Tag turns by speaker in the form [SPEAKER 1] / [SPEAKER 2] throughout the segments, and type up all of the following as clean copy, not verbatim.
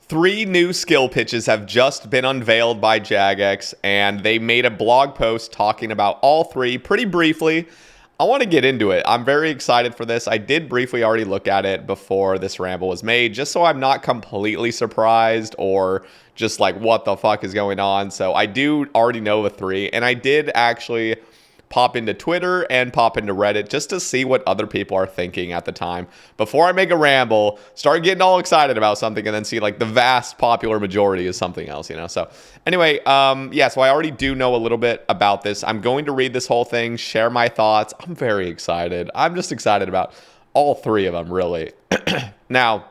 [SPEAKER 1] Three new skill pitches have just been unveiled by Jagex, and they made a blog post talking about all three pretty briefly. I want to get into it. I'm very excited for this. I did briefly already look at it before this ramble was made, just so I'm not completely surprised or just like, what the fuck is going on? So I do already know the three, and I did actually pop into Twitter and pop into Reddit just to see what other people are thinking at the time before I make a ramble, start getting all excited about something, and then see like the vast popular majority is something else, you know? So anyway, yeah, so I already do know a little bit about this. I'm going to read this whole thing, share my thoughts. I'm very excited. I'm just excited about all three of them, really. Now,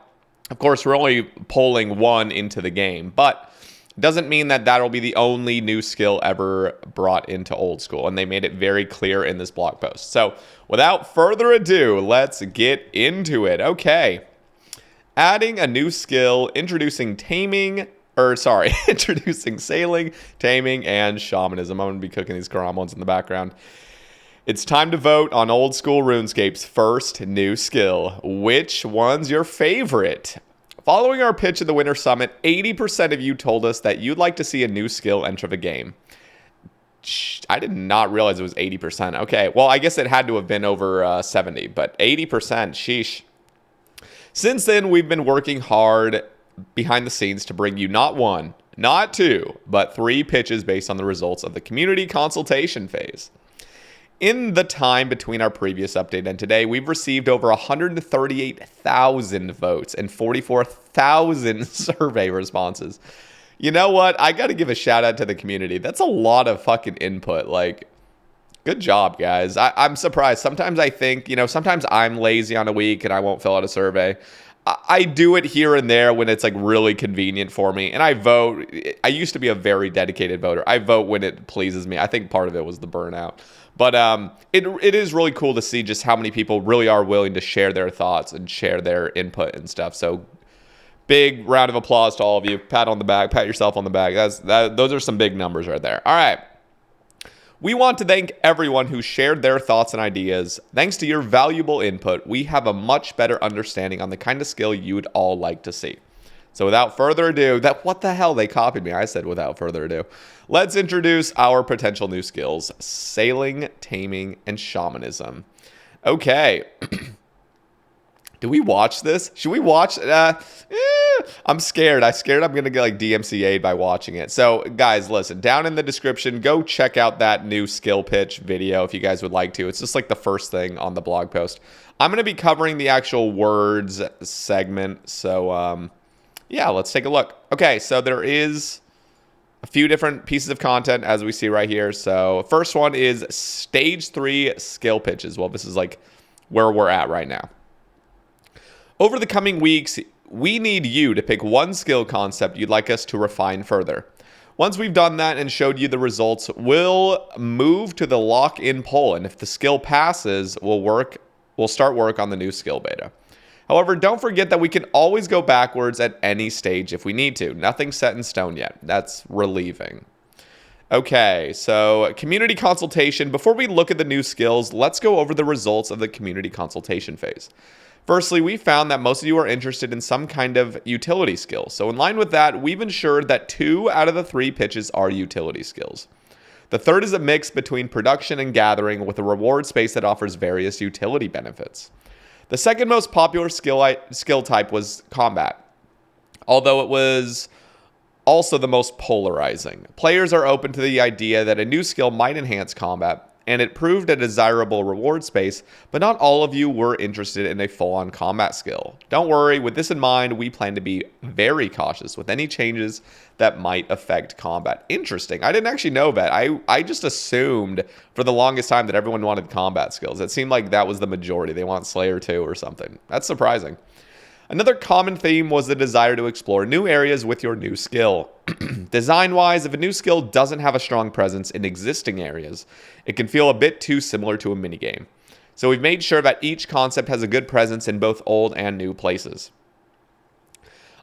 [SPEAKER 1] of course, we're only pulling one into the game, but doesn't mean that that'll be the only new skill ever brought into old school, and they made it very clear in this blog post. So without further ado, let's get into it. Okay, adding a new skill, introducing introducing sailing, taming, and shamanism. I'm going to be cooking these caramels in the background. It's time to vote on old school RuneScape's first new skill. Which one's your favorite? Following our pitch at the Winter Summit, 80% of you told us that you'd like to see a new skill enter the game. I did not realize it was 80%. Okay, well, I guess it had to have been over 70, but 80%, sheesh. Since then, we've been working hard behind the scenes to bring you not one, not two, but three pitches based on the results of the community consultation phase. In the time between our previous update and today, we've received over 138,000 votes and 44,000 survey responses. You know what? I got to give a shout out to the community. That's a lot of fucking input. Like, good job, guys. I'm surprised. Sometimes I think, sometimes I'm lazy on a week and I won't fill out a survey. I do it here and there when it's like really convenient for me. And I vote. I used to be a very dedicated voter. I vote when it pleases me. I think part of it was the burnout. But it is really cool to see just how many people really are willing to share their thoughts and share their input and stuff. So big round of applause to all of you. Pat on the back. Pat yourself on the back. Those are some big numbers right there. All right. We want to thank everyone who shared their thoughts and ideas. Thanks to your valuable input, we have a much better understanding on the kind of skill you would all like to see. So without further ado, what the hell? They copied me. I said without further ado. Let's introduce our potential new skills: sailing, taming, and shamanism. Okay. Do we watch this? Should we watch? I'm scared. I'm going to get like DMCA'd by watching it. So guys, listen, down in the description, go check out that new skill pitch video if you guys would like to. It's just like the first thing on the blog post. I'm going to be covering the actual words segment. So, yeah, let's take a look. Okay, so there is a few different pieces of content as we see right here. So first one is stage 3 skill pitches. Well, this is like where we're at right now. Over the coming weeks, we need you to pick one skill concept you'd like us to refine further. Once we've done that and showed you the results, we'll move to the lock-in poll, and if the skill passes, we'll start work on the new skill beta. However, don't forget that we can always go backwards at any stage if we need to. Nothing's set in stone yet. That's relieving. Okay, so community consultation. Before we look at the new skills, let's go over the results of the community consultation phase. Firstly, we found that most of you are interested in some kind of utility skill. So in line with that, we've ensured that 2 out of the 3 pitches are utility skills. The third is a mix between production and gathering with a reward space that offers various utility benefits. The second most popular skill type was combat, although it was also the most polarizing. Players are open to the idea that a new skill might enhance combat, and it proved a desirable reward space, but not all of you were interested in a full-on combat skill. Don't worry, with this in mind, we plan to be very cautious with any changes that might affect combat. Interesting. I didn't actually know that. I just assumed for the longest time that everyone wanted combat skills. It seemed like that was the majority. They want Slayer 2 or something. That's surprising. Another common theme was the desire to explore new areas with your new skill. Design-wise, if a new skill doesn't have a strong presence in existing areas, it can feel a bit too similar to a minigame. So we've made sure that each concept has a good presence in both old and new places.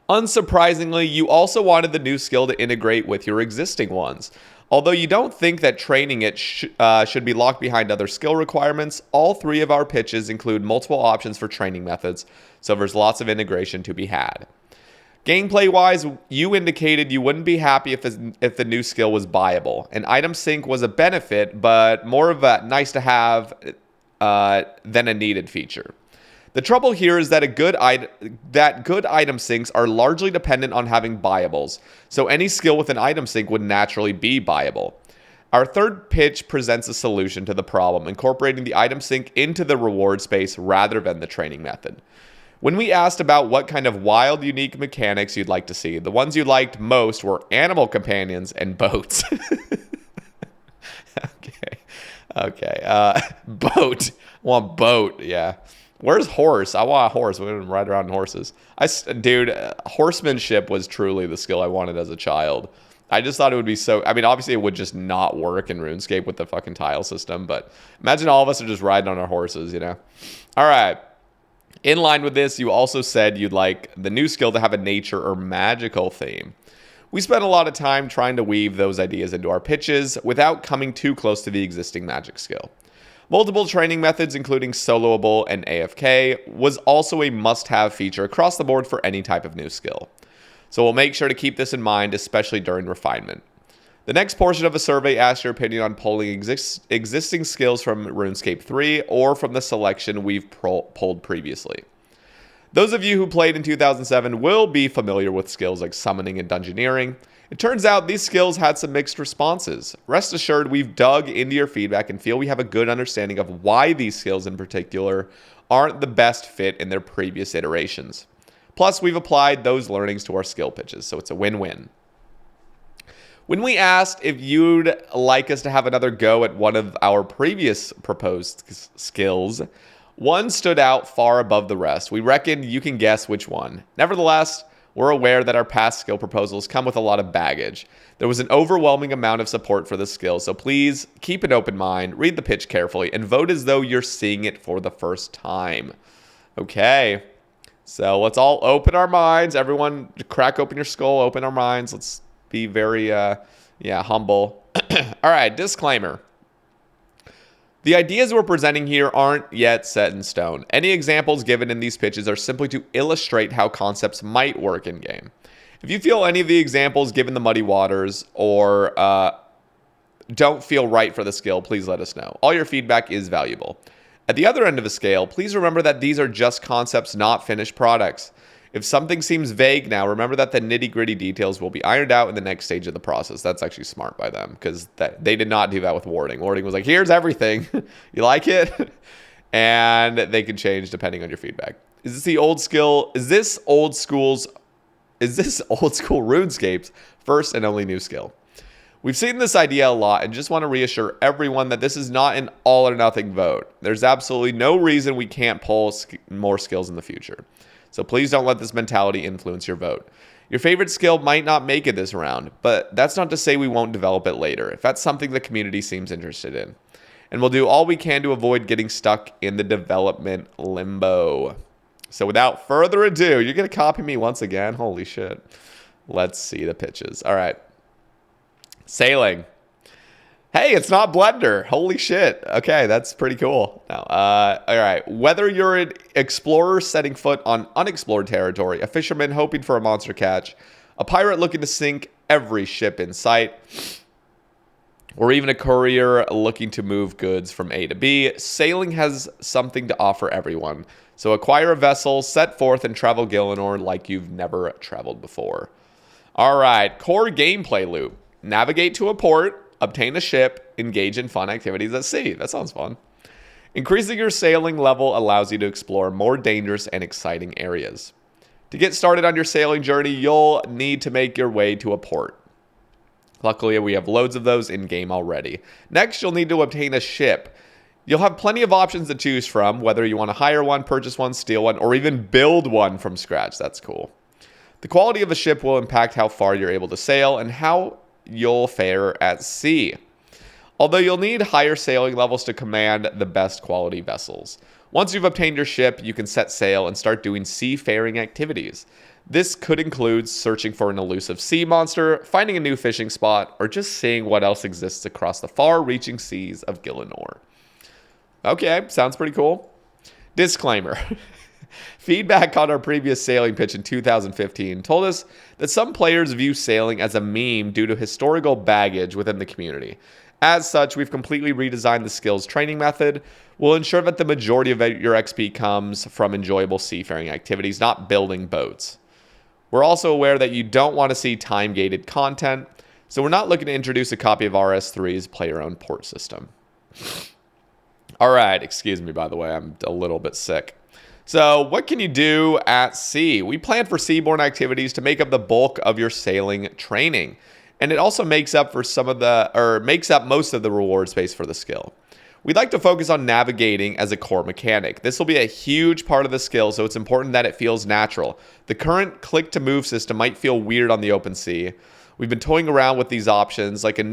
[SPEAKER 1] Unsurprisingly, you also wanted the new skill to integrate with your existing ones. Although you don't think that training it should be locked behind other skill requirements, all 3 of our pitches include multiple options for training methods, so there's lots of integration to be had. Gameplay-wise, you indicated you wouldn't be happy if the new skill was buyable. An item sync was a benefit, but more of a nice-to-have than a needed feature. The trouble here is that good item syncs are largely dependent on having buyables, so any skill with an item sync would naturally be buyable. Our third pitch presents a solution to the problem, incorporating the item sync into the reward space rather than the training method. When we asked about what kind of wild, unique mechanics you'd like to see, the ones you liked most were animal companions and boats. Okay. Boat. I want boat, yeah. Where's horse? I want a horse. We're going to ride around on horses. Dude, horsemanship was truly the skill I wanted as a child. I just thought it would be so... I mean, obviously it would just not work in RuneScape with the fucking tile system, but imagine all of us are just riding on our horses, you know? All right. In line with this, you also said you'd like the new skill to have a nature or magical theme. We spent a lot of time trying to weave those ideas into our pitches without coming too close to the existing magic skill. Multiple training methods, including soloable and AFK, was also a must-have feature across the board for any type of new skill. So we'll make sure to keep this in mind, especially during refinement. The next portion of the survey asks your opinion on polling existing skills from RuneScape 3 or from the selection we've polled previously. Those of you who played in 2007 will be familiar with skills like summoning and dungeoneering. It turns out these skills had some mixed responses. Rest assured, we've dug into your feedback and feel we have a good understanding of why these skills in particular aren't the best fit in their previous iterations. Plus, we've applied those learnings to our skill pitches, so it's a win-win. When we asked if you'd like us to have another go at one of our previous proposed skills, one stood out far above the rest. We reckon you can guess which one. Nevertheless, we're aware that our past skill proposals come with a lot of baggage. There was an overwhelming amount of support for this skill, so please keep an open mind, read the pitch carefully, and vote as though you're seeing it for the first time. Okay, so let's all open our minds. Everyone, crack open your skull, open our minds. Let's be very, humble. All right, disclaimer. The ideas we're presenting here aren't yet set in stone. Any examples given in these pitches are simply to illustrate how concepts might work in-game. If you feel any of the examples given the muddy waters or don't feel right for the skill, please let us know. All your feedback is valuable. At the other end of the scale, please remember that these are just concepts, not finished products. If something seems vague now, remember that the nitty-gritty details will be ironed out in the next stage of the process. That's actually smart by them because they did not do that with Warding. Warding was like, here's everything. You like it? And they can change depending on your feedback. Is this the old skill? Is this old school RuneScape's first and only new skill? We've seen this idea a lot and just want to reassure everyone that this is not an all or nothing vote. There's absolutely no reason we can't pull more skills in the future. So please don't let this mentality influence your vote. Your favorite skill might not make it this round, but that's not to say we won't develop it later, if that's something the community seems interested in. And we'll do all we can to avoid getting stuck in the development limbo. So without further ado, you're going to copy me once again? Holy shit. Let's see the pitches. All right. Sailing. Hey, it's not Blender. Holy shit. Okay, that's pretty cool. Now, all right. Whether you're an explorer setting foot on unexplored territory, a fisherman hoping for a monster catch, a pirate looking to sink every ship in sight, or even a courier looking to move goods from A to B, sailing has something to offer everyone. So acquire a vessel, set forth, and travel Gielinor like you've never traveled before. All right. Core gameplay loop. Navigate to a port. Obtain a ship, engage in fun activities at sea. That sounds fun. Increasing your sailing level allows you to explore more dangerous and exciting areas. To get started on your sailing journey, you'll need to make your way to a port. Luckily, we have loads of those in-game already. Next, you'll need to obtain a ship. You'll have plenty of options to choose from, whether you want to hire one, purchase one, steal one, or even build one from scratch. That's cool. The quality of a ship will impact how far you're able to sail and how you'll fare at sea. Although you'll need higher sailing levels to command the best quality vessels. Once you've obtained your ship, you can set sail and start doing seafaring activities. This could include searching for an elusive sea monster, finding a new fishing spot, or just seeing what else exists across the far-reaching seas of Gielinor. Okay, sounds pretty cool. Disclaimer. Feedback on our previous sailing pitch in 2015 told us that some players view sailing as a meme due to historical baggage within the community. As such, we've completely redesigned the skills training method. We'll ensure that the majority of your XP comes from enjoyable seafaring activities, not building boats. We're also aware that you don't want to see time-gated content, so we're not looking to introduce a copy of RS3's player-owned port system. All right, excuse me, by the way, I'm a little bit sick. So what can you do at sea? We plan for seaborne activities to make up the bulk of your sailing training. And it also makes up most of the reward space for the skill. We'd like to focus on navigating as a core mechanic. This will be a huge part of the skill, so it's important that it feels natural. The current click-to-move system might feel weird on the open sea. We've been toying around with these options, like a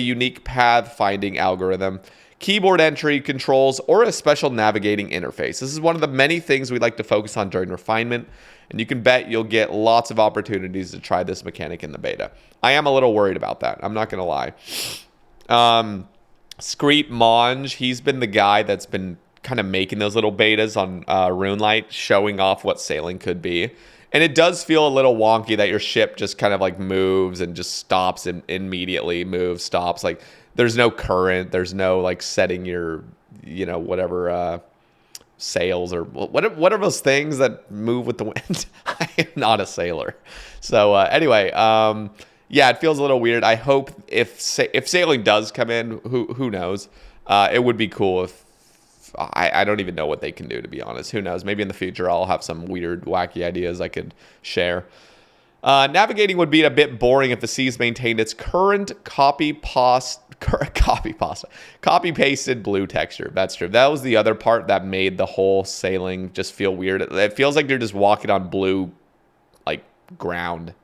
[SPEAKER 1] unique path-finding algorithm, keyboard entry controls, or a special navigating interface. This is one of the many things we'd like to focus on during refinement, and you can bet you'll get lots of opportunities to try this mechanic in the beta. I am a little worried about that. I'm not going to lie. Screet Monge, he's been the guy that's been kind of making those little betas on RuneLite, showing off what sailing could be. And it does feel a little wonky that your ship just kind of like moves and just stops and immediately moves, stops. Like there's no current, there's no like setting your, whatever sails or what are those things that move with the wind? I am not a sailor. So anyway, yeah, it feels a little weird. I hope if sailing does come in, who knows? It would be cool if I don't even know what they can do, to be honest. Who knows? Maybe in the future I'll have some weird, wacky ideas I could share. Navigating would be a bit boring if the seas maintained its current copy-pasted blue texture. That's true. That was the other part that made the whole sailing just feel weird. It feels like you're just walking on blue, like, ground.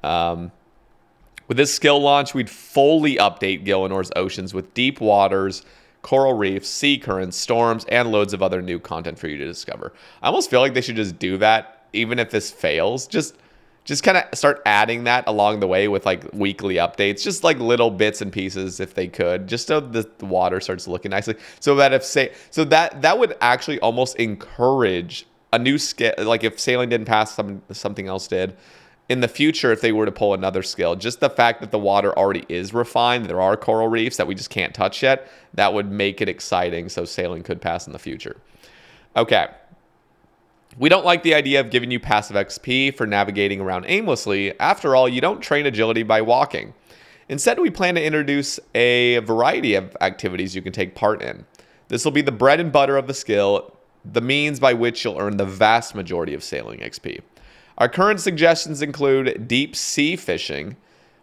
[SPEAKER 1] With this skill launch, we'd fully update Gillinor's oceans with deep waters, coral reefs, sea currents, storms, and loads of other new content for you to discover. I almost feel like they should just do that, even if this fails. Just kind of start adding that along the way with like weekly updates, just like little bits and pieces if they could, just so the water starts looking nicely. So that that would actually almost encourage a new skill. Like if sailing didn't pass, something else did. In the future, if they were to pull another skill, just the fact that the water already is refined, there are coral reefs that we just can't touch yet, that would make it exciting, so sailing could pass in the future. Okay. We don't like the idea of giving you passive XP for navigating around aimlessly. After all, you don't train agility by walking. Instead, we plan to introduce a variety of activities you can take part in. This will be the bread and butter of the skill, the means by which you'll earn the vast majority of sailing XP. Our current suggestions include deep sea fishing,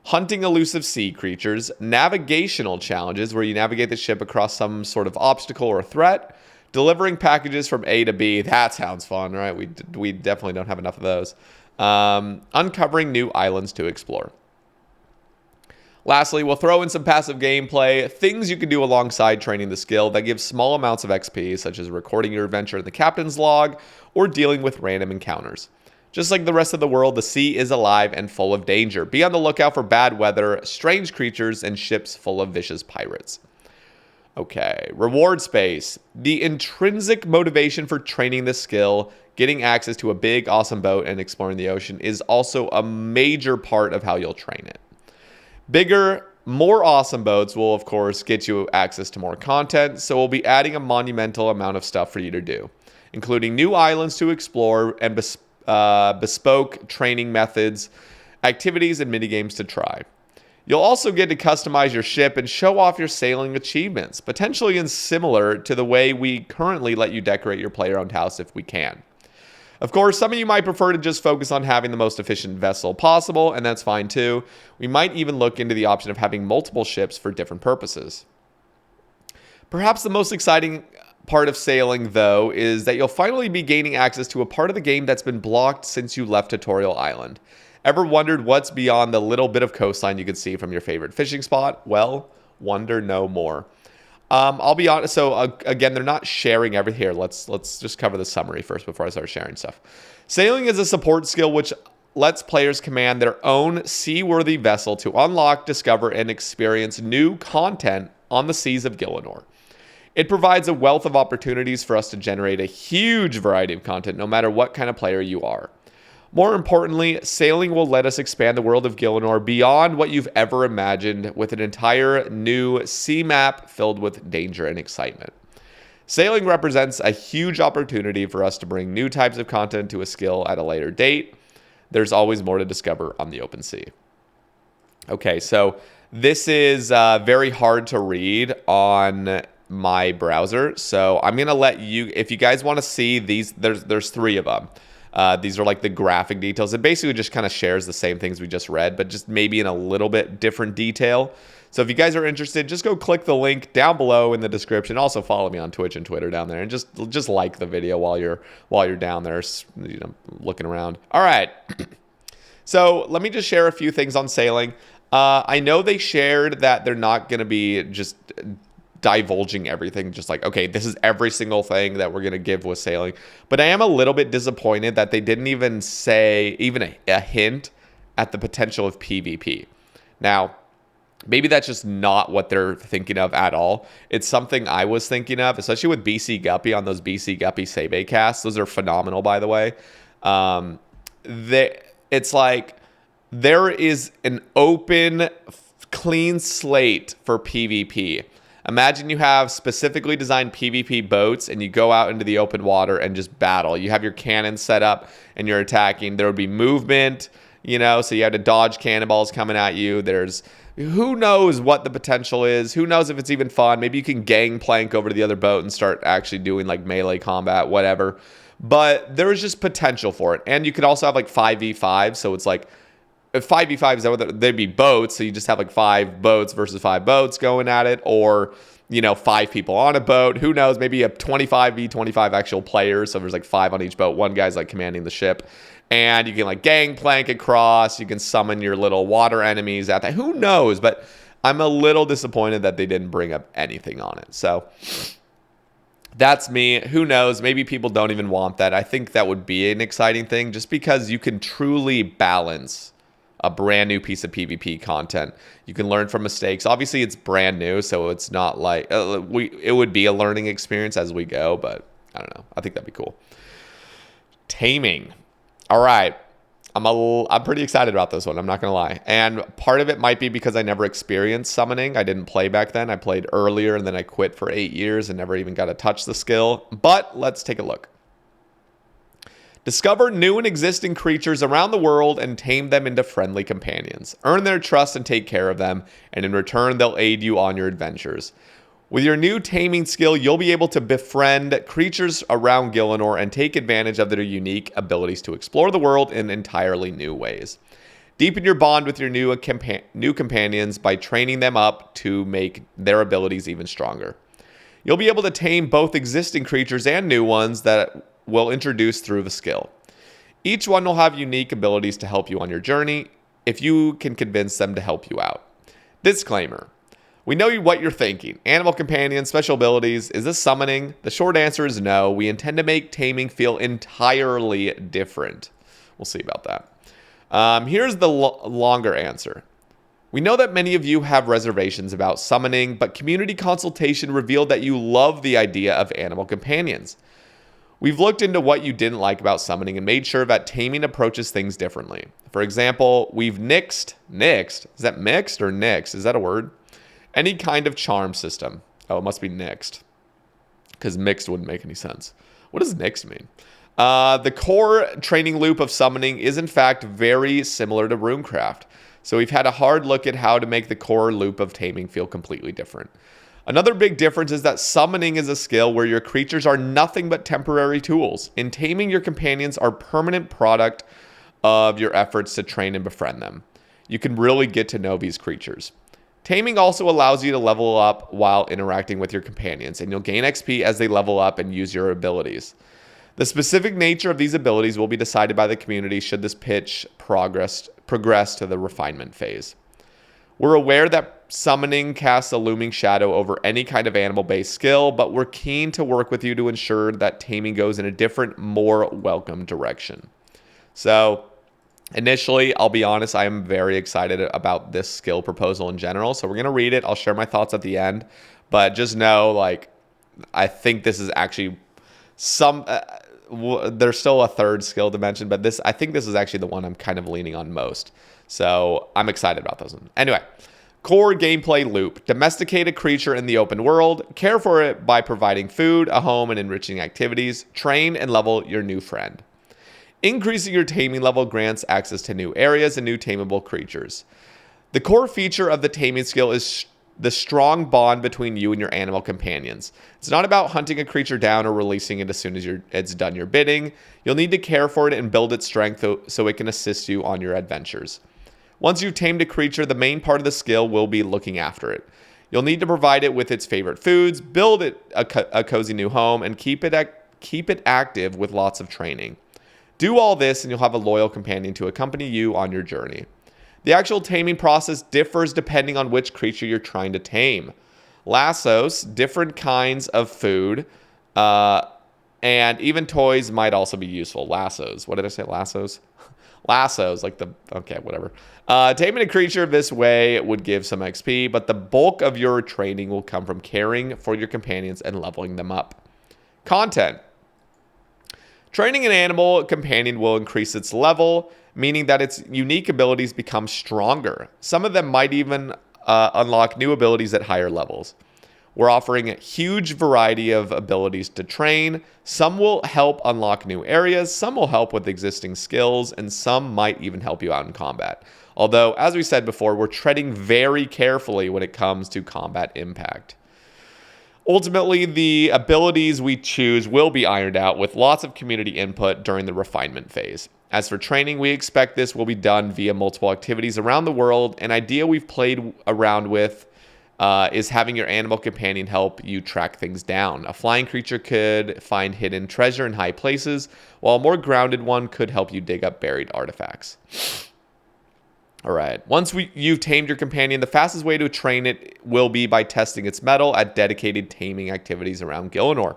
[SPEAKER 1] hunting elusive sea creatures, navigational challenges where you navigate the ship across some sort of obstacle or threat, delivering packages from A to B. That sounds fun, right? We definitely don't have enough of those. Uncovering new islands to explore. Lastly, we'll throw in some passive gameplay, things you can do alongside training the skill that give small amounts of XP, such as recording your adventure in the captain's log or dealing with random encounters. Just like the rest of the world, the sea is alive and full of danger. Be on the lookout for bad weather, strange creatures, and ships full of vicious pirates. Okay, reward space. The intrinsic motivation for training this skill, getting access to a big, awesome boat, and exploring the ocean is also a major part of how you'll train it. Bigger, more awesome boats will, of course, get you access to more content, so we'll be adding a monumental amount of stuff for you to do, including new islands to explore and bespoke training methods, activities, and minigames to try. You'll also get to customize your ship and show off your sailing achievements, potentially similar to the way we currently let you decorate your player-owned house if we can. Of course, some of you might prefer to just focus on having the most efficient vessel possible, and that's fine too. We might even look into the option of having multiple ships for different purposes. Perhaps the most exciting part of sailing, though, is that you'll finally be gaining access to a part of the game that's been blocked since you left Tutorial Island. Ever wondered what's beyond the little bit of coastline you can see from your favorite fishing spot? Well, wonder no more. I'll be honest. So again, they're not sharing everything here. Let's just cover the summary first before I start sharing stuff. Sailing is a support skill which lets players command their own seaworthy vessel to unlock, discover, and experience new content on the seas of Gillinor. It provides a wealth of opportunities for us to generate a huge variety of content, no matter what kind of player you are. More importantly, sailing will let us expand the world of Gielinor beyond what you've ever imagined with an entire new sea map filled with danger and excitement. Sailing represents a huge opportunity for us to bring new types of content to a skill at a later date. There's always more to discover on the open sea. Okay, so this is very hard to read on my browser. So I'm going to let you, if you guys want to see these, there's 3 of them. These are like the graphic details. It basically just kind of shares the same things we just read, but just maybe in a little bit different detail. So if you guys are interested, just go click the link down below in the description. Also follow me on Twitch and Twitter down there, and just like the video while you're down there, looking around. All right. So let me just share a few things on sailing. I know they shared that they're not going to be just divulging everything, just like, okay, this is every single thing that we're going to give with sailing. But I am a little bit disappointed that they didn't even say even a hint at the potential of PvP. Now, maybe that's just not what they're thinking of at all. It's something I was thinking of, especially with BC Guppy on those BC Guppy Sebe casts. Those are phenomenal, by the way. It's like there is an open, clean slate for PvP. Imagine you have specifically designed PvP boats and you go out into the open water and just battle. You have your cannon set up and you're attacking. There would be movement, so you have to dodge cannonballs coming at you. There's who knows what the potential is. Who knows if it's even fun. Maybe you can gangplank over to the other boat and start actually doing like melee combat, whatever. But there's just potential for it. And you could also have like 5v5. So it's like 5v5, they'd be boats, so you just have like 5 boats versus 5 boats going at it, or 5 people on a boat. Who knows? Maybe you have 25v25 actual players, so there's like 5 on each boat. One guy's like commanding the ship, and you can like gangplank across. You can summon your little water enemies at that. Who knows? But I'm a little disappointed that they didn't bring up anything on it. So that's me. Who knows? Maybe people don't even want that. I think that would be an exciting thing, just because you can truly balance a brand new piece of PvP content. You can learn from mistakes. Obviously, it's brand new, so it's not like it would be a learning experience as we go, but I don't know. I think that'd be cool. Taming. All right. I'm pretty excited about this one. I'm not going to lie. And part of it might be because I never experienced summoning. I didn't play back then. I played earlier, and then I quit for 8 years and never even got to touch the skill. But let's take a look. Discover new and existing creatures around the world and tame them into friendly companions. Earn their trust and take care of them, and in return, they'll aid you on your adventures. With your new taming skill, you'll be able to befriend creatures around Gielinor and take advantage of their unique abilities to explore the world in entirely new ways. Deepen your bond with your new companions by training them up to make their abilities even stronger. You'll be able to tame both existing creatures and new ones that will introduce through the skill. Each one will have unique abilities to help you on your journey if you can convince them to help you out. Disclaimer. We know what you're thinking. Animal companions, special abilities, is this summoning? The short answer is no. We intend to make taming feel entirely different. We'll see about that. Here's the longer answer. We know that many of you have reservations about summoning, but community consultation revealed that you love the idea of animal companions. We've looked into what you didn't like about summoning and made sure that taming approaches things differently. For example, we've nixed, is that mixed or nixed? Is that a word? Any kind of charm system. Oh, it must be nixed, because mixed wouldn't make any sense. What does nixed mean? The core training loop of summoning is in fact very similar to runecraft. So we've had a hard look at how to make the core loop of taming feel completely different. Another big difference is that summoning is a skill where your creatures are nothing but temporary tools. In taming, your companions are permanent product of your efforts to train and befriend them. You can really get to know these creatures. Taming also allows you to level up while interacting with your companions, and you'll gain XP as they level up and use your abilities. The specific nature of these abilities will be decided by the community should this pitch progress to the refinement phase. We're aware that summoning casts a looming shadow over any kind of animal-based skill, but we're keen to work with you to ensure that taming goes in a different, more welcome direction. So, initially, I'll be honest, I am very excited about this skill proposal in general. So we're going to read it. I'll share my thoughts at the end. But just know, like, I think this is actually there's still a third skill to mention, but I think this is actually the one I'm kind of leaning on most. So I'm excited about those ones. Anyway, core gameplay loop. Domesticate a creature in the open world. Care for it by providing food, a home, and enriching activities. Train and level your new friend. Increasing your taming level grants access to new areas and new tameable creatures. The core feature of the taming skill is the strong bond between you and your animal companions. It's not about hunting a creature down or releasing it as soon as it's done your bidding. You'll need to care for it and build its strength so it can assist you on your adventures. Once you've tamed a creature, the main part of the skill will be looking after it. You'll need to provide it with its favorite foods, build it a cozy new home, and keep it active with lots of training. Do all this and you'll have a loyal companion to accompany you on your journey. The actual taming process differs depending on which creature you're trying to tame. Lassos, different kinds of food, and even toys might also be useful. Lassos. What did I say? Lassos? Lassos, okay, whatever. Taming a creature this way would give some XP, but the bulk of your training will come from caring for your companions and leveling them up. Content. Training an animal companion will increase its level, meaning that its unique abilities become stronger. Some of them might even unlock new abilities at higher levels. We're offering a huge variety of abilities to train. Some will help unlock new areas, some will help with existing skills, and some might even help you out in combat. Although, as we said before, we're treading very carefully when it comes to combat impact. Ultimately, the abilities we choose will be ironed out with lots of community input during the refinement phase. As for training, we expect this will be done via multiple activities around the world. An idea we've played around with is having your animal companion help you track things down. A flying creature could find hidden treasure in high places, while a more grounded one could help you dig up buried artifacts. All right. Once you've tamed your companion, the fastest way to train it will be by testing its mettle at dedicated taming activities around Gielinor.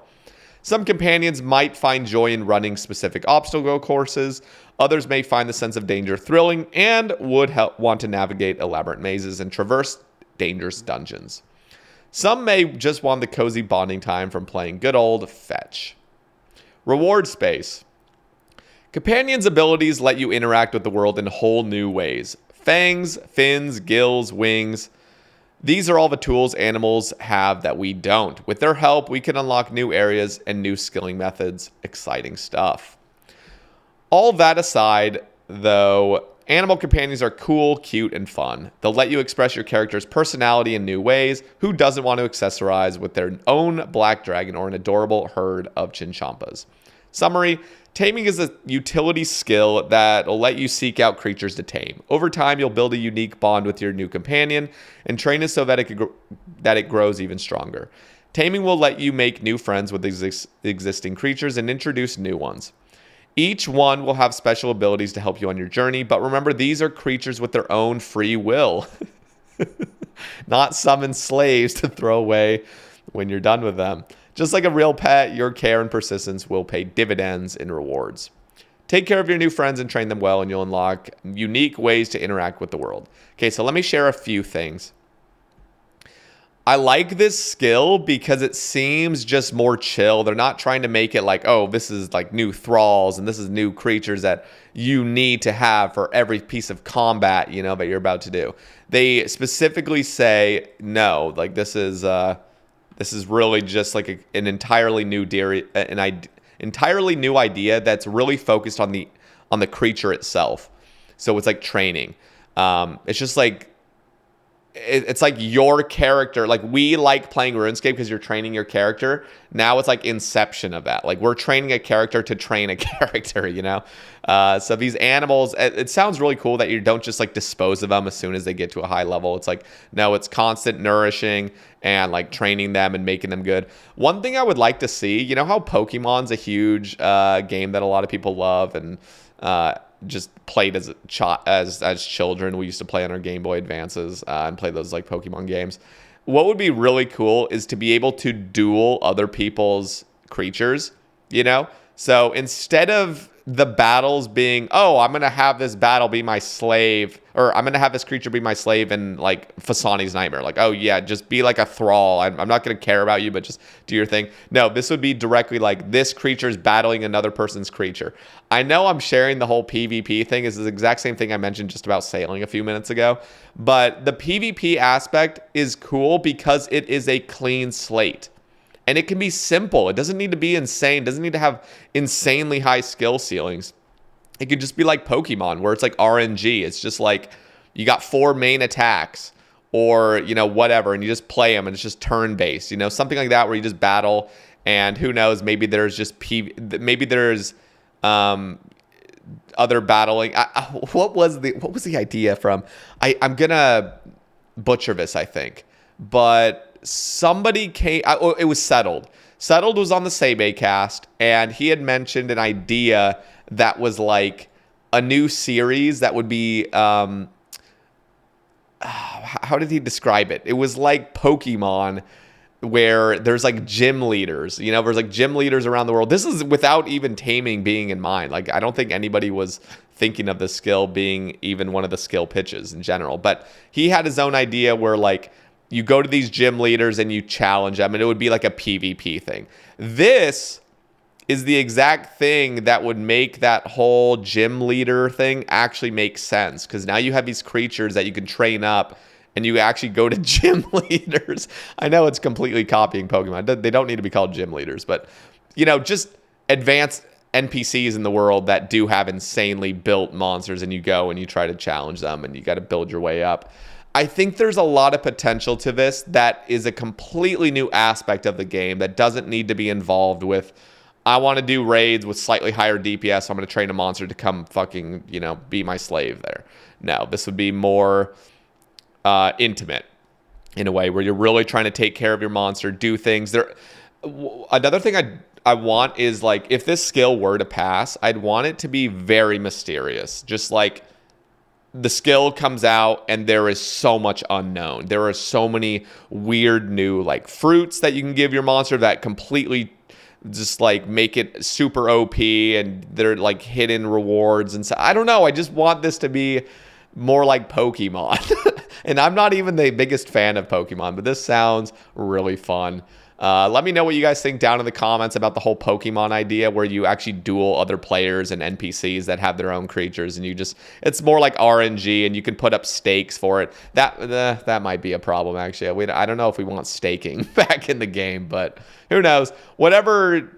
[SPEAKER 1] Some companions might find joy in running specific obstacle courses. Others may find the sense of danger thrilling and would want to navigate elaborate mazes and traverse dangerous dungeons. Some may just want the cozy bonding time from playing good old fetch. Reward space. Companions' abilities let you interact with the world in whole new ways. Fangs, fins, gills, wings. These are all the tools animals have that we don't. With their help, we can unlock new areas and new skilling methods. Exciting stuff. All that aside, though, animal companions are cool, cute, and fun. They'll let you express your character's personality in new ways. Who doesn't want to accessorize with their own black dragon or an adorable herd of chinchompas? Summary. Taming is a utility skill that will let you seek out creatures to tame. Over time, you'll build a unique bond with your new companion and train it so that it grows even stronger. Taming will let you make new friends with existing creatures and introduce new ones. Each one will have special abilities to help you on your journey, but remember, these are creatures with their own free will. Not summoned slaves to throw away when you're done with them. Just like a real pet, your care and persistence will pay dividends in rewards. Take care of your new friends and train them well, and you'll unlock unique ways to interact with the world. Okay, so let me share a few things. I like this skill because it seems just more chill. They're not trying to make it like, oh, this is like new thralls and this is new creatures that you need to have for every piece of combat, that you're about to do. They specifically say, no, like this is really just like an entirely new entirely new idea that's really focused on the creature itself. So it's like training. It's just like it's like your character. Like we like playing RuneScape because you're training your character. Now it's like inception of that. Like we're training a character to train a character. So these animals, it sounds really cool that you don't just like dispose of them as soon as they get to a high level. It's like, no, it's constant nourishing and like training them and making them good. One thing I would like to see, how Pokemon's a huge game that a lot of people love and just played as children. We used to play on our Game Boy Advances and play those like Pokemon games. What would be really cool is to be able to duel other people's creatures, So instead of the battles being, oh, I'm going to have this battle be my slave, or I'm going to have this creature be my slave in like Fasani's Nightmare. Like, oh yeah, just be like a thrall. I'm not going to care about you, but just do your thing. No, this would be directly like this creature is battling another person's creature. I know I'm sharing the whole PvP thing. It's the exact same thing I mentioned just about sailing a few minutes ago. But the PvP aspect is cool because it is a clean slate. And it can be simple. It doesn't need to be insane. It doesn't need to have insanely high skill ceilings. It could just be like Pokemon, where it's like RNG. It's just like you got 4 main attacks or, you know, whatever, and you just play them and it's just turn-based. You know, something like that where you just battle, and who knows, maybe there's just maybe there's other battling. What was the idea from? I'm gonna butcher this, I think, but somebody came. It was Settled. Settled was on the Sebe cast, and he had mentioned an idea that was like a new series that would be. How did he describe it? It was like Pokemon, where there's like gym leaders. You know, there's like gym leaders around the world. This is without even taming being in mind. Like, I don't think anybody was thinking of the skill being even one of the skill pitches in general. But he had his own idea where like you go to these gym leaders and you challenge them, and it would be like a PvP thing. This is the exact thing that would make that whole gym leader thing actually make sense, because now you have these creatures that you can train up and you actually go to gym leaders. I know it's completely copying Pokemon. They don't need to be called gym leaders, but, you know, just advanced NPCs in the world that do have insanely built monsters, and you go and you try to challenge them and you got to build your way up. I think there's a lot of potential to this that is a completely new aspect of the game that doesn't need to be involved with, I want to do raids with slightly higher DPS, so I'm going to train a monster to come fucking, you know, be my slave there. No, this would be more intimate in a way where you're really trying to take care of your monster, do things. Another thing I want is, like, if this skill were to pass, I'd want it to be very mysterious. Just like the skill comes out and there is so much unknown. There are so many weird new like fruits that you can give your monster that completely just like make it super OP, and they're like hidden rewards and so. I don't know. I just want this to be more like Pokemon. And I'm not even the biggest fan of Pokemon, but this sounds really fun. Let me know what you guys think down in the comments about the whole Pokemon idea, where you actually duel other players and NPCs that have their own creatures, and it's more like RNG, and you can put up stakes for it. That might be a problem, actually. I don't know if we want staking back in the game, but who knows? Whatever.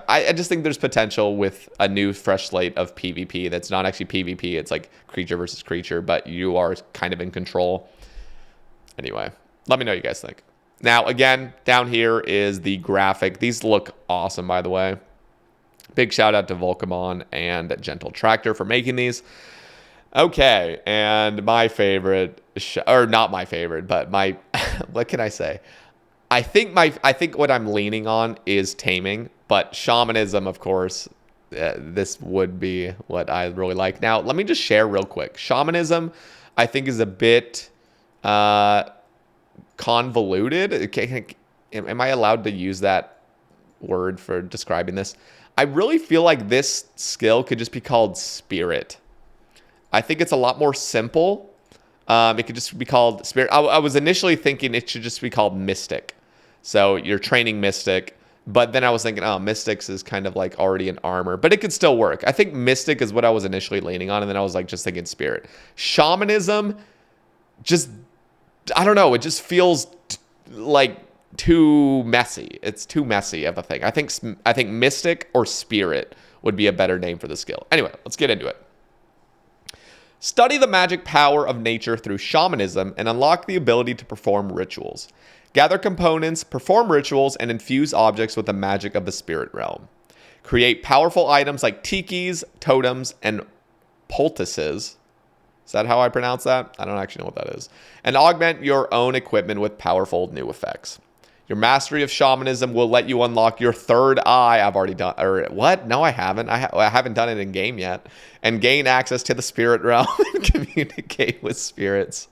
[SPEAKER 1] I just think there's potential with a new fresh slate of PvP that's not actually PvP. It's like creature versus creature, but you are kind of in control. Anyway, let me know what you guys think. Now, again, down here is the graphic. These look awesome, by the way. Big shout out to Volcamon and Gentle Tractor for making these. Okay, and my favorite, or not my favorite, but my, what can I say? I think what I'm leaning on is Taming, but Shamanism, of course, this would be what I really like. Now, let me just share real quick. Shamanism, I think, is a bit convoluted. Am I allowed to use that word for describing this? I really feel like this skill could just be called Spirit. I think it's a lot more simple. It could just be called Spirit. I was initially thinking it should just be called Mystic. So you're training Mystic, but then I was thinking, oh, Mystics is kind of like already an armor, but it could still work. I think Mystic is what I was initially leaning on, and then I was like just thinking Spirit. Shamanism, just, I don't know, it just feels like too messy. It's too messy of a thing. I think Mystic or Spirit would be a better name for the skill. Anyway, let's get into it. Study the magic power of nature through shamanism and unlock the ability to perform rituals. Gather components, perform rituals, and infuse objects with the magic of the spirit realm. Create powerful items like tikis, totems, and poultices. Is that how I pronounce that? I don't actually know what that is. And augment your own equipment with powerful new effects. Your mastery of shamanism will let you unlock your third eye. I've already done, or what? No, I haven't. I haven't done it in game yet. And gain access to the spirit realm and communicate with spirits.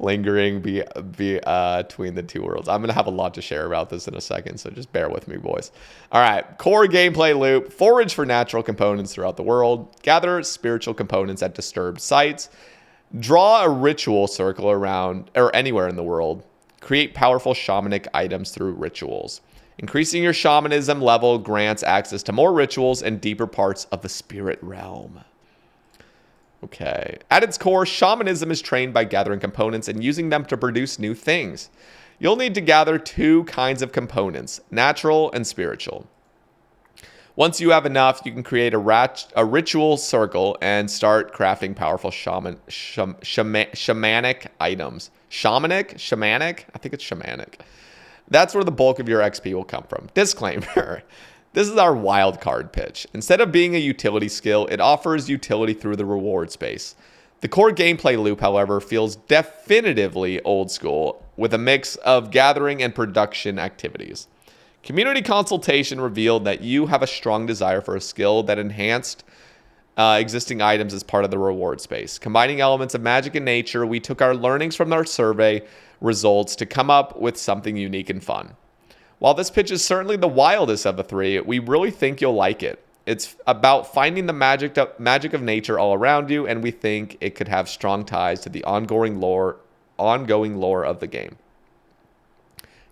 [SPEAKER 1] lingering between the two worlds. I'm going to have a lot to share about this in a second, so just bear with me, boys. All right, core gameplay loop. Forage for natural components throughout the world. Gather spiritual components at disturbed sites. Draw a ritual circle around or anywhere in the world. Create powerful shamanic items through rituals. Increasing your shamanism level grants access to more rituals and deeper parts of the spirit realm. Okay. At its core, shamanism is trained by gathering components and using them to produce new things. You'll need to gather two kinds of components, natural and spiritual. Once you have enough, you can create a ritual circle and start crafting powerful shamanic items. Shamanic? I think it's shamanic. That's where the bulk of your XP will come from. Disclaimer. This is our wild card pitch. Instead of being a utility skill, it offers utility through the reward space. The core gameplay loop, however, feels definitively old school with a mix of gathering and production activities. Community consultation revealed that you have a strong desire for a skill that enhanced existing items as part of the reward space. Combining elements of magic and nature, we took our learnings from our survey results to come up with something unique and fun. While this pitch is certainly the wildest of the three, we really think you'll like it. It's about finding the magic of nature all around you, and we think it could have strong ties to the ongoing lore of the game.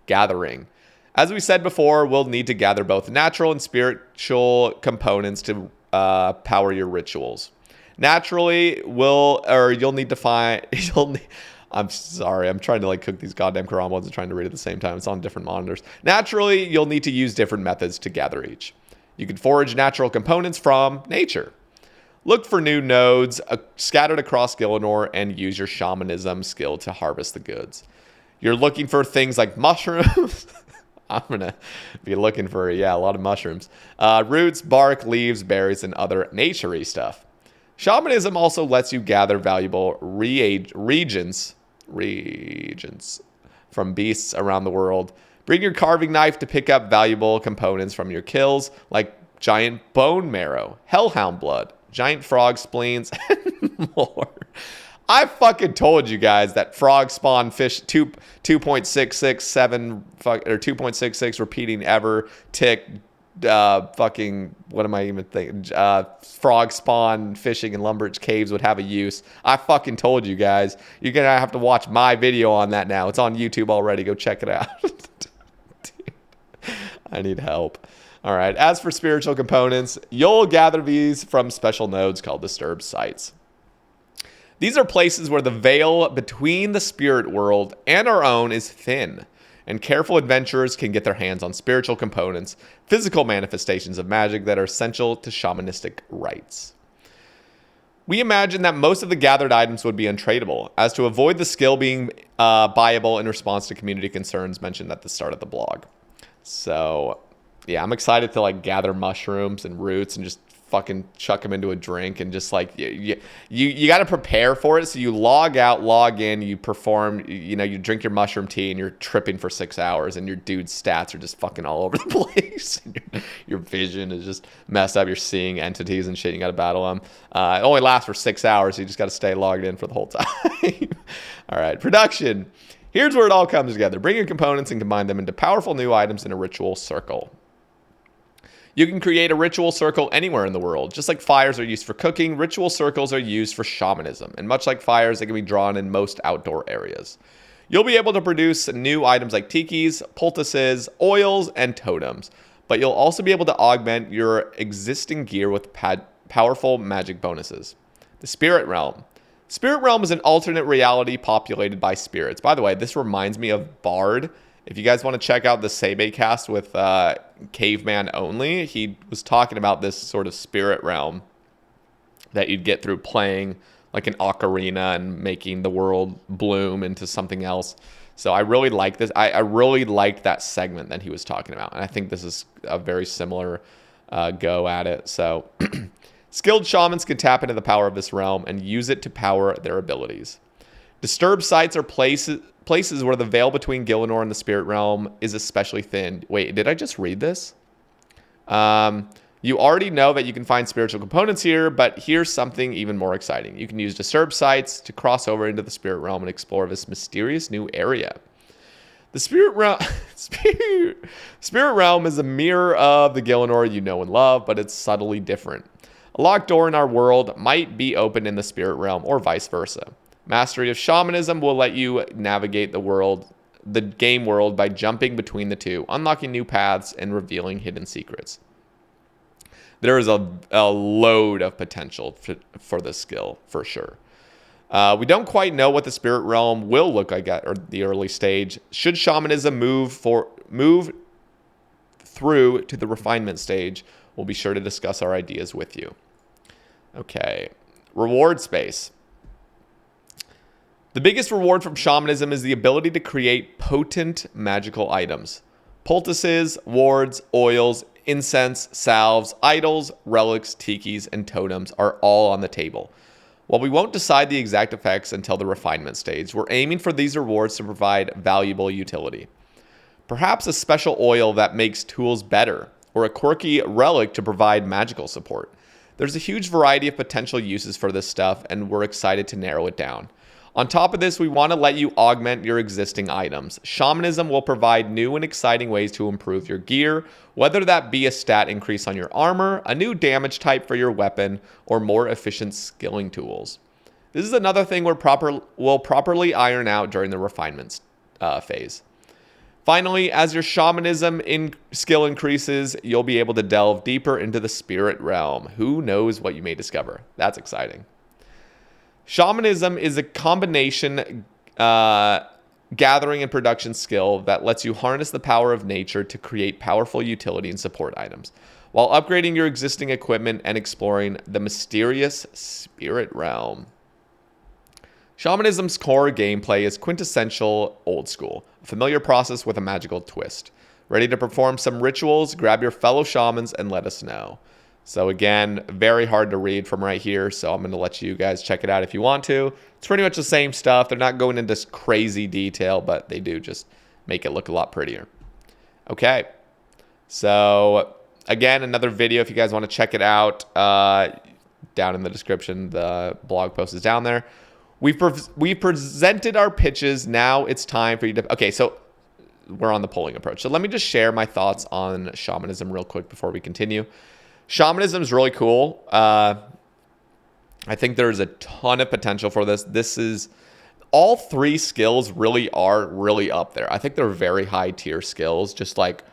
[SPEAKER 1] Gathering. As we said before, we'll need to gather both natural and spiritual components to power your rituals. Naturally, you'll need to find... I'm sorry. I'm trying to cook these goddamn cromwells and trying to read at the same time. It's on different monitors. Naturally, you'll need to use different methods to gather each. You can forage natural components from nature. Look for new nodes scattered across Gielinor and use your shamanism skill to harvest the goods. You're looking for things like mushrooms. I'm going to be looking for, a lot of mushrooms. Roots, bark, leaves, berries, and other nature-y stuff. Shamanism also lets you gather valuable reagents from beasts around the world. Bring your carving knife to pick up valuable components from your kills, like giant bone marrow, hellhound blood, giant frog spleens, and more. I fucking told you guys that frog spawn fish 2.667 or 2.66 repeating ever tick fucking, what am I even thinking? Frog spawn fishing in Lumbridge Caves would have a use. I fucking told you guys. You're going to have to watch my video on that now. It's on YouTube already. Go check it out. Dude, I need help. All right. As for spiritual components, you'll gather these from special nodes called disturbed sites. These are places where the veil between the spirit world and our own is thin, and careful adventurers can get their hands on spiritual components, physical manifestations of magic that are essential to shamanistic rites. We imagine that most of the gathered items would be untradeable, as to avoid the skill being buyable in response to community concerns mentioned at the start of the blog. So, yeah, I'm excited to gather mushrooms and roots and just fucking chuck them into a drink and just you got to prepare for it. So you log out, log in, you perform, you drink your mushroom tea and you're tripping for 6 hours and your dude's stats are just fucking all over the place. Your vision is just messed up. You're seeing entities and shit. You got to battle them. It only lasts for 6 hours. So you just got to stay logged in for the whole time. All right. Production. Here's where it all comes together. Bring your components and combine them into powerful new items in a ritual circle. You can create a ritual circle anywhere in the world. Just like fires are used for cooking, ritual circles are used for shamanism. And much like fires, they can be drawn in most outdoor areas. You'll be able to produce new items like tikis, poultices, oils, and totems. But you'll also be able to augment your existing gear with powerful magic bonuses. The Spirit Realm. Spirit Realm is an alternate reality populated by spirits. By the way, this reminds me of Bard. If you guys want to check out the Sebe cast with Caveman Only, he was talking about this sort of spirit realm that you'd get through playing like an ocarina and making the world bloom into something else. So I really like this. I really liked that segment that he was talking about. And I think this is a very similar go at it. So skilled shamans can tap into the power of this realm and use it to power their abilities. Disturbed sites are places where the veil between Gielinor and the spirit realm is especially thin. Wait, did I just read this? You already know that you can find spiritual components here, but here's something even more exciting. You can use disturbed sites to cross over into the spirit realm and explore this mysterious new area. The spirit realm is a mirror of the Gielinor you know and love, but it's subtly different. A locked door in our world might be open in the spirit realm, or vice versa. Mastery of shamanism will let you navigate the game world by jumping between the two, unlocking new paths and revealing hidden secrets. There is a load of potential for this skill, for sure. We don't quite know what the spirit realm will look like at the early stage. Should shamanism move through to the refinement stage, we'll be sure to discuss our ideas with you. Okay, reward space. The biggest reward from shamanism is the ability to create potent magical items. Poultices, wards, oils, incense, salves, idols, relics, tikis, and totems are all on the table. While we won't decide the exact effects until the refinement stage, we're aiming for these rewards to provide valuable utility. Perhaps a special oil that makes tools better, or a quirky relic to provide magical support. There's a huge variety of potential uses for this stuff, and we're excited to narrow it down. On top of this, we want to let you augment your existing items. Shamanism will provide new and exciting ways to improve your gear, whether that be a stat increase on your armor, a new damage type for your weapon, or more efficient skilling tools. This is another thing we'll properly iron out during the refinement phase. Finally, as your shamanism skill increases, you'll be able to delve deeper into the spirit realm. Who knows what you may discover? That's exciting. Shamanism is a combination gathering and production skill that lets you harness the power of nature to create powerful utility and support items, while upgrading your existing equipment and exploring the mysterious spirit realm. Shamanism's core gameplay is quintessential old school, a familiar process with a magical twist. Ready to perform some rituals? Grab your fellow shamans and let us know. So again, very hard to read from right here, so I'm going to let you guys check it out if you want to. It's pretty much the same stuff. They're not going into crazy detail, but they do just make it look a lot prettier. Okay, so again, another video if you guys want to check it out. Down in the description, the blog post is down there. We've presented our pitches. Now it's time for you to... Okay, so we're on the polling approach. So let me just share my thoughts on shamanism real quick before we continue. Shamanism is really cool. I think there's a ton of potential for this. All three skills really are really up there. I think they're very high tier skills. Just like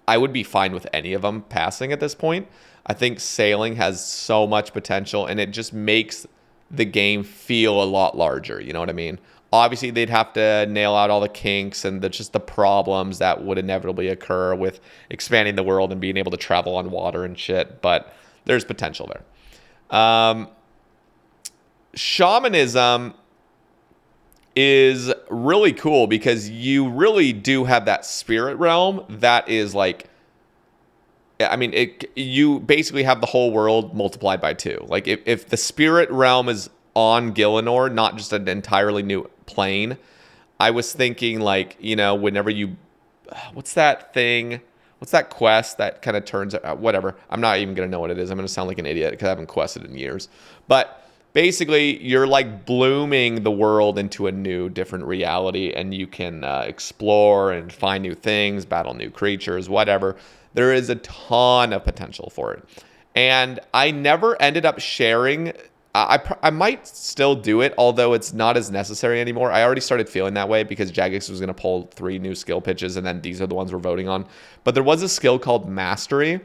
[SPEAKER 1] I would be fine with any of them passing at this point. I think sailing has so much potential, and it just makes the game feel a lot larger. You know what I mean? Obviously, they'd have to nail out all the kinks and just the problems that would inevitably occur with expanding the world and being able to travel on water and shit. But there's potential there. Shamanism is really cool because you really do have that spirit realm that is like, I mean, you basically have the whole world multiplied by 2. Like if the spirit realm is on Gielinor, not just an entirely new plane, I was thinking like, you know, whenever you, what's that thing? What's that quest that kind of turns out, whatever. I'm not even going to know what it is. I'm going to sound like an idiot because I haven't quested in years. But basically, you're like blooming the world into a new, different reality, and you can explore and find new things, battle new creatures, whatever. There is a ton of potential for it. And I never ended up sharing. I might still do it, although it's not as necessary anymore. I already started feeling that way because Jagex was going to pull 3 new skill pitches, and then these are the ones we're voting on. But there was a skill called Mastery.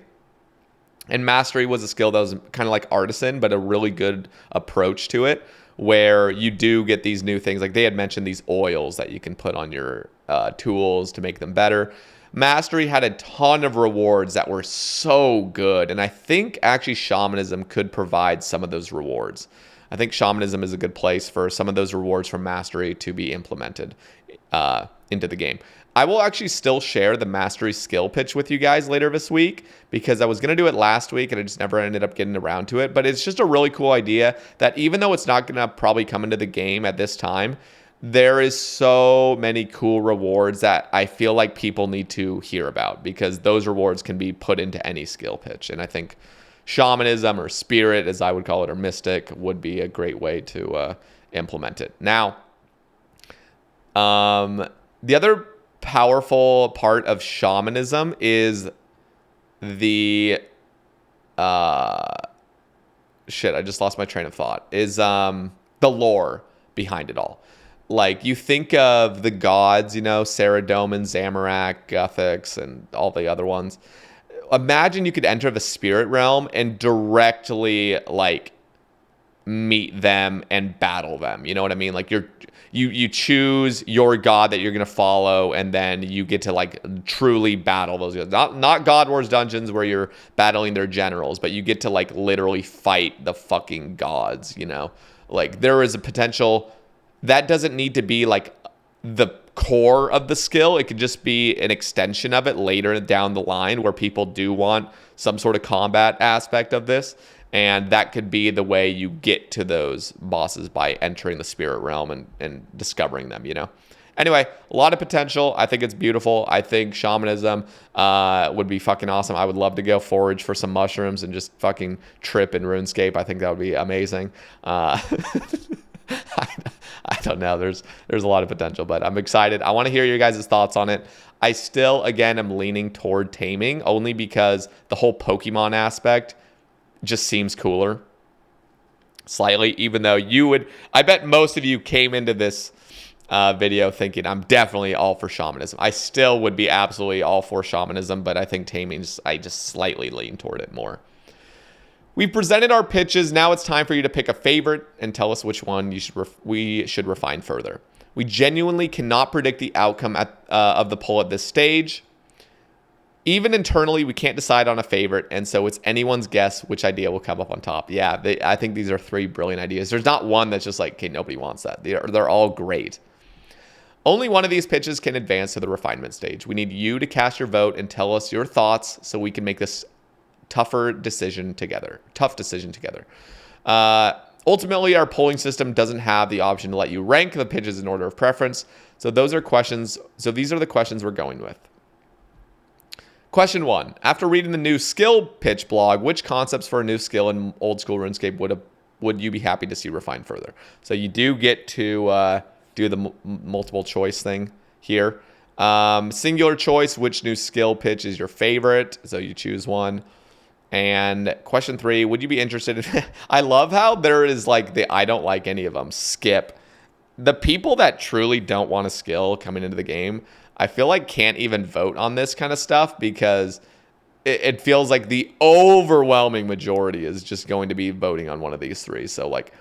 [SPEAKER 1] And Mastery was a skill that was kind of like Artisan, but a really good approach to it, where you do get these new things. Like they had mentioned these oils that you can put on your tools to make them better. Mastery had a ton of rewards that were so good. And I think actually Shamanism could provide some of those rewards. I think Shamanism is a good place for some of those rewards from Mastery to be implemented into the game. I will actually still share the Mastery skill pitch with you guys later this week because I was going to do it last week and I just never ended up getting around to it. But it's just a really cool idea that even though it's not going to probably come into the game at this time, there is so many cool rewards that I feel like people need to hear about, because those rewards can be put into any skill pitch. And I think Shamanism, or Spirit as I would call it, or Mystic, would be a great way to implement it. Now, the other powerful part of Shamanism is the shit, I just lost my train of thought. Is the lore behind it all. Like, you think of the gods, Saradomin, Zamorak, Guthix, and all the other ones. Imagine you could enter the spirit realm and directly, like, meet them and battle them. You know what I mean? Like, you choose your god that you're going to follow, and then you get to, like, truly battle those gods. Not God Wars dungeons where you're battling their generals, but you get to, like, literally fight the fucking gods, Like, there is a potential. That doesn't need to be, like, the core of the skill. It could just be an extension of it later down the line, where people do want some sort of combat aspect of this. And that could be the way you get to those bosses, by entering the spirit realm and discovering them, Anyway, a lot of potential. I think it's beautiful. I think Shamanism would be fucking awesome. I would love to go forage for some mushrooms and just fucking trip in RuneScape. I think that would be amazing. I don't know. There's a lot of potential, but I'm excited. I want to hear your guys' thoughts on it. I still, again, am leaning toward Taming, only because the whole Pokemon aspect just seems cooler slightly, even though I bet most of you came into this video thinking I'm definitely all for Shamanism. I still would be absolutely all for Shamanism, but I think Taming, I just slightly lean toward it more. We've presented our pitches. Now it's time for you to pick a favorite and tell us which one we should refine further. We genuinely cannot predict the outcome of the poll at this stage. Even internally, we can't decide on a favorite, and so it's anyone's guess which idea will come up on top. Yeah, I think these are 3 brilliant ideas. There's not one that's just like, okay, nobody wants that. They're all great. Only one of these pitches can advance to the refinement stage. We need you to cast your vote and tell us your thoughts so we can make this tough decision together. Ultimately, our polling system doesn't have the option to let you rank the pitches in order of preference. So these are the questions we're going with. Question 1. After reading the new skill pitch blog, which concepts for a new skill in old school RuneScape would you be happy to see refined further? So you do get to do the multiple choice thing here. Singular choice, which new skill pitch is your favorite? So you choose one. And question 3, would you be interested in... I love how there is like I don't like any of them. Skip. The people that truly don't want a skill coming into the game, I feel like can't even vote on this kind of stuff, because it feels like the overwhelming majority is just going to be voting on one of these 3. So like,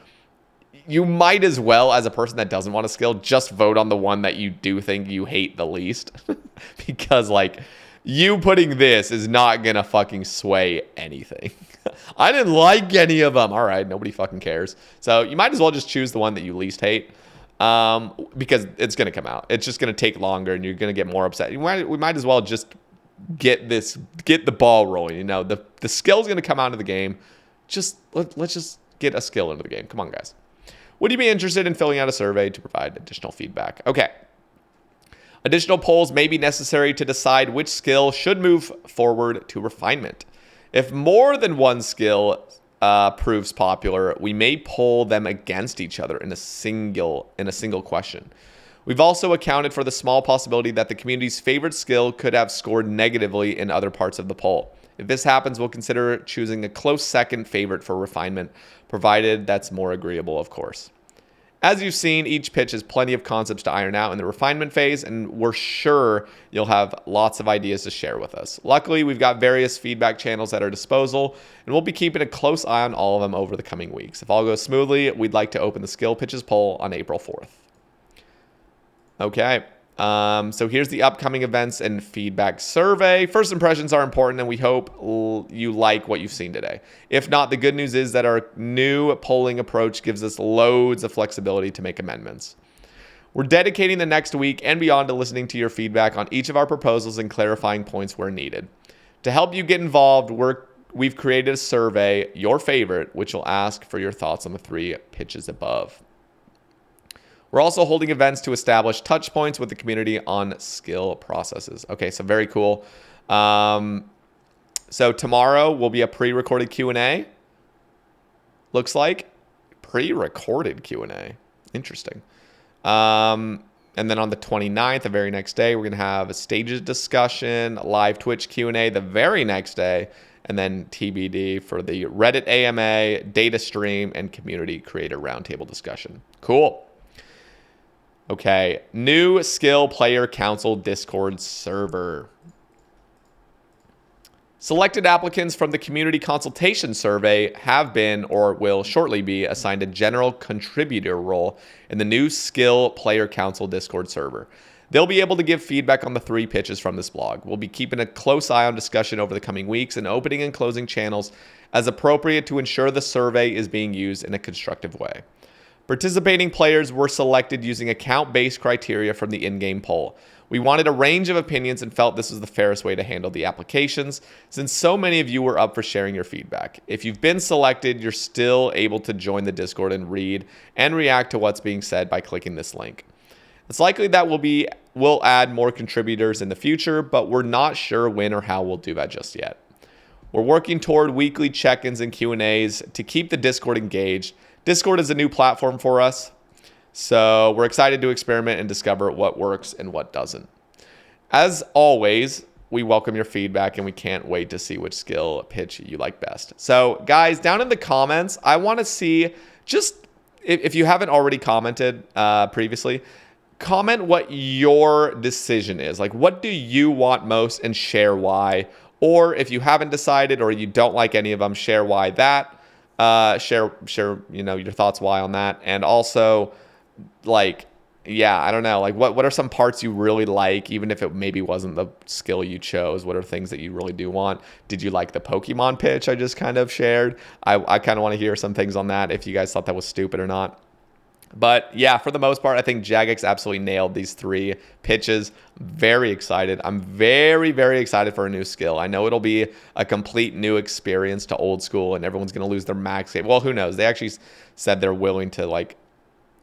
[SPEAKER 1] you might as well, as a person that doesn't want a skill, just vote on the one that you do think you hate the least. Because like, you putting this is not gonna fucking sway anything. I didn't like any of them. All right, nobody fucking cares. So you might as well just choose the one that you least hate, because it's gonna come out. It's just gonna take longer, and you're gonna get more upset. We might as well just get the ball rolling. The skill's gonna come out of the game. Let's just get a skill into the game. Come on, guys. Would you be interested in filling out a survey to provide additional feedback? Okay. Additional polls may be necessary to decide which skill should move forward to refinement. If more than one skill proves popular, we may poll them against each other in a single question. We've also accounted for the small possibility that the community's favorite skill could have scored negatively in other parts of the poll. If this happens, we'll consider choosing a close second favorite for refinement, provided that's more agreeable, of course. As you've seen, each pitch has plenty of concepts to iron out in the refinement phase, and we're sure you'll have lots of ideas to share with us. Luckily, we've got various feedback channels at our disposal, and we'll be keeping a close eye on all of them over the coming weeks. If all goes smoothly, we'd like to open the skill pitches poll on April 4th. Okay. So here's the upcoming events and feedback survey. First impressions are important, and we hope you like what you've seen today. If not, the good news is that our new polling approach gives us loads of flexibility to make amendments. We're dedicating the next week and beyond to listening to your feedback on each of our proposals and clarifying points where needed. To help you get involved, we've created a survey, your favorite, which will ask for your thoughts on the 3 pitches above. We're also holding events to establish touch points with the community on skill processes. Okay, so very cool. So tomorrow will be a pre-recorded Q&A. Looks like pre-recorded Q&A. Interesting. And then on the 29th, the very next day, we're going to have a stages discussion, live Twitch Q&A the very next day, and then TBD for the Reddit AMA, data stream, and community creator roundtable discussion. Cool. Okay, new skill player council Discord server. Selected applicants from the community consultation survey have been or will shortly be assigned a general contributor role in the new skill player council Discord server. They'll be able to give feedback on the 3 pitches from this blog. We'll be keeping a close eye on discussion over the coming weeks and opening and closing channels as appropriate to ensure the survey is being used in a constructive way. Participating players were selected using account-based criteria from the in-game poll. We wanted a range of opinions and felt this was the fairest way to handle the applications, since so many of you were up for sharing your feedback. If you've been selected, you're still able to join the Discord and read and react to what's being said by clicking this link. It's likely that we'll add more contributors in the future, but we're not sure when or how we'll do that just yet. We're working toward weekly check-ins and Q&As to keep the Discord engaged. Discord is a new platform for us, so we're excited to experiment and discover what works and what doesn't. As always, we welcome your feedback and we can't wait to see which skill pitch you like best. So guys, down in the comments, I want to see, just if you haven't already commented previously, comment what your decision is. Like, what do you want most and share why? Or if you haven't decided or you don't like any of them, share why that. Share your thoughts why on that. And also, like, yeah, I don't know, like what are some parts you really like, even if it maybe wasn't the skill you chose? What are things that you really do want? Did you like the Pokemon pitch I just kind of shared? I kind of want to hear some things on that, if you guys thought that was stupid or not. But yeah, for the most part, I think Jagex absolutely nailed these 3 pitches. Very excited. I'm very, very excited for a new skill. I know it'll be a complete new experience to old school and everyone's going to lose their max game. Well, who knows? They actually said they're willing to like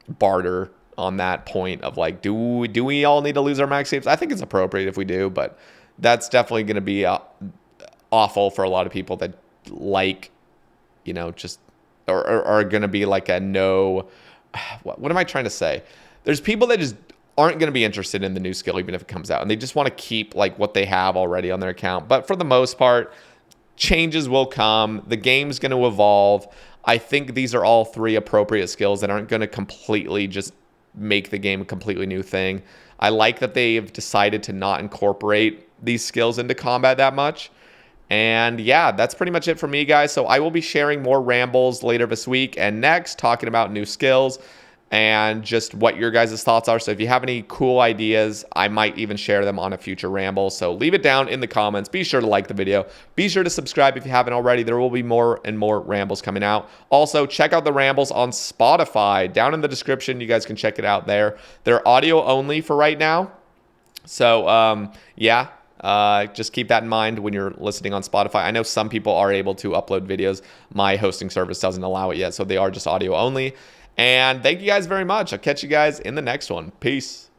[SPEAKER 1] barter on that point of like, do we all need to lose our max saves? I think it's appropriate if we do, but that's definitely going to be awful for a lot of people that like, just or are going to be like a no. What am I trying to say? There's people that just aren't going to be interested in the new skill even if it comes out, and they just want to keep like what they have already on their account. But for the most part, changes will come. The game's going to evolve. I think these are all 3 appropriate skills that aren't going to completely just make the game a completely new thing. I like that they've decided to not incorporate these skills into combat that much. And yeah, that's pretty much it for me, guys. So I will be sharing more rambles later this week and next, talking about new skills and just what your guys' thoughts are. So if you have any cool ideas, I might even share them on a future ramble. So leave it down in the comments. Be sure to like the video. Be sure to subscribe if you haven't already. There will be more and more rambles coming out. Also, check out the rambles on Spotify. Down in the description, you guys can check it out there. They're audio only for right now. So yeah. Just keep that in mind when you're listening on Spotify. I know some people are able to upload videos. My hosting service doesn't allow it yet, so they are just audio only. And thank you guys very much. I'll catch you guys in the next one. Peace.